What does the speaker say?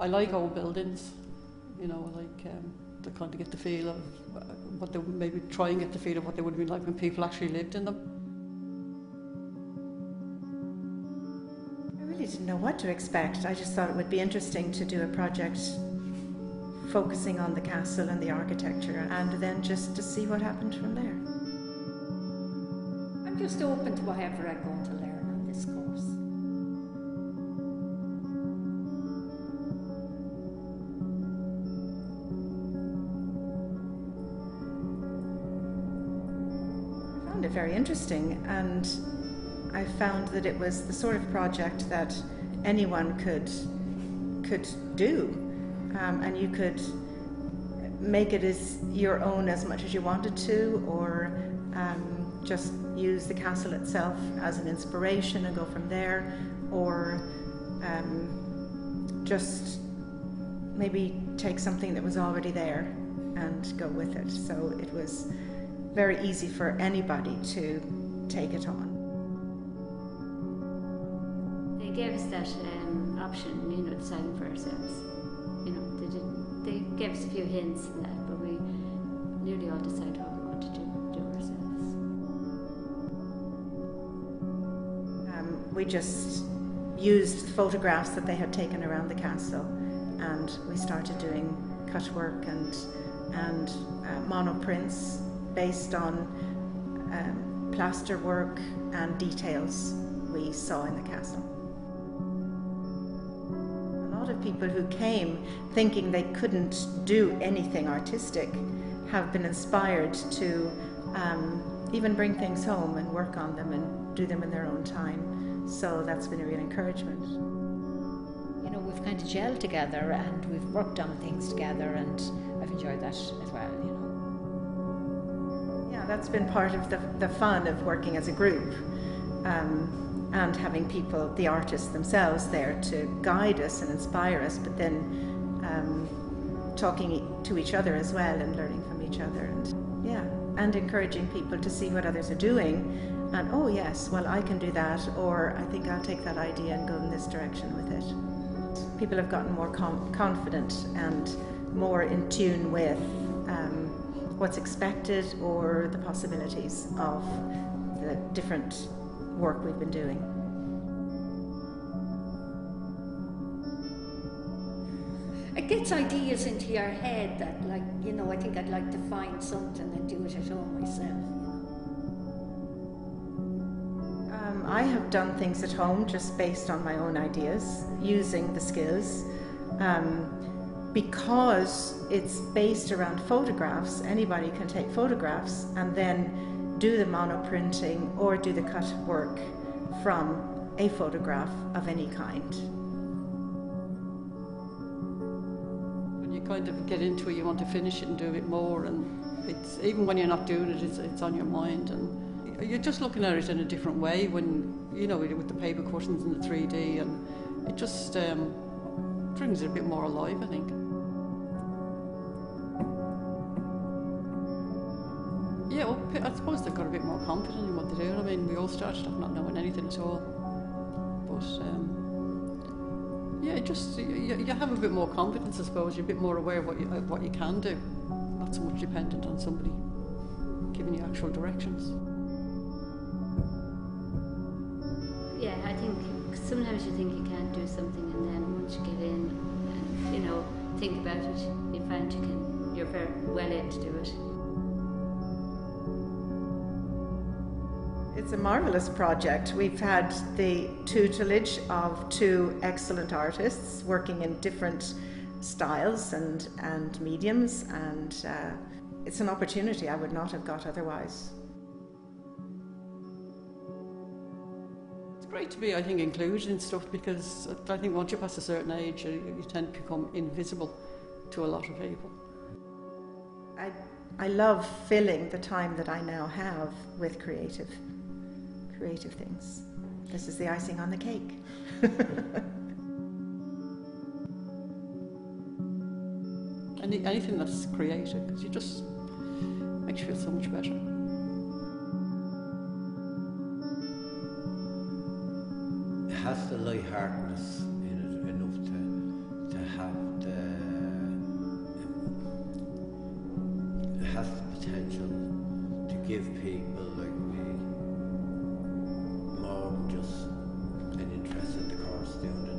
I like old buildings, you know, I like to kind of get the feel of what they maybe try and get the feel of what they would have been like when people actually lived in them. I really didn't know what to expect. I just thought it would be interesting to do a project focusing on the castle and the architecture, and then just to see what happened from there. I'm just open to whatever I'm going to learn on this course. I found it very interesting, and I found that it was the sort of project that anyone could do, and you could make it as your own as much as you wanted to, or just use the castle itself as an inspiration and go from there, or just maybe take something that was already there and go with it. So it was very easy for anybody to take it on. They gave us that option, you know, deciding for ourselves. You know, they gave us a few hints in that, but we nearly all decided what we wanted to do ourselves. We just used photographs that they had taken around the castle, and we started doing cut work and monoprints based on plaster work and details we saw in the castle. A lot of people who came thinking they couldn't do anything artistic have been inspired to even bring things home and work on them and do them in their own time. So that's been a real encouragement. You know, we've kind of gelled together and we've worked on things together, and I've enjoyed that as well, you know. Yeah, that's been part of the fun of working as a group, and having people, the artists themselves, there to guide us and inspire us, but then talking to each other as well and learning from each other, and yeah, and encouraging people to see what others are doing, and oh yes, well I can do that, or I think I'll take that idea and go in this direction with it. People have gotten more confident and more in tune with what's expected or the possibilities of the different work we've been doing. It gets ideas into your head that, like, you know, I think I'd like to find something and do it at home myself. I have done things at home just based on my own ideas, using the skills. Because it's based around photographs, anybody can take photographs and then do the monoprinting or do the cut work from a photograph of any kind. When you kind of get into it, you want to finish it and do a bit more, and it's even when you're not doing it, it's on your mind, and you're just looking at it in a different way when, you know, with the paper cuttings and the 3D, and it just brings it a bit more alive, I think. Yeah, well, I suppose they've got a bit more confident in what they're doing. I mean, we all started off not knowing anything at all, but yeah, just you have a bit more confidence, I suppose. You're a bit more aware of what you can do, not so much dependent on somebody giving you actual directions. Yeah, I think sometimes you think you can't do something, and then once you get in and, you know, think about it, you find you're very well able to do it. It's a marvellous project. We've had the tutelage of two excellent artists working in different styles and mediums, and it's an opportunity I would not have got otherwise. It's great to be, I think, included in stuff, because I think once you pass a certain age, you tend to become invisible to a lot of people. I love filling the time that I now have with creative things. This is the icing on the cake. Anything that's creative, because you just makes you feel so much better. It has the lightheartedness in it enough to have give people like me more than just an interest in the course doing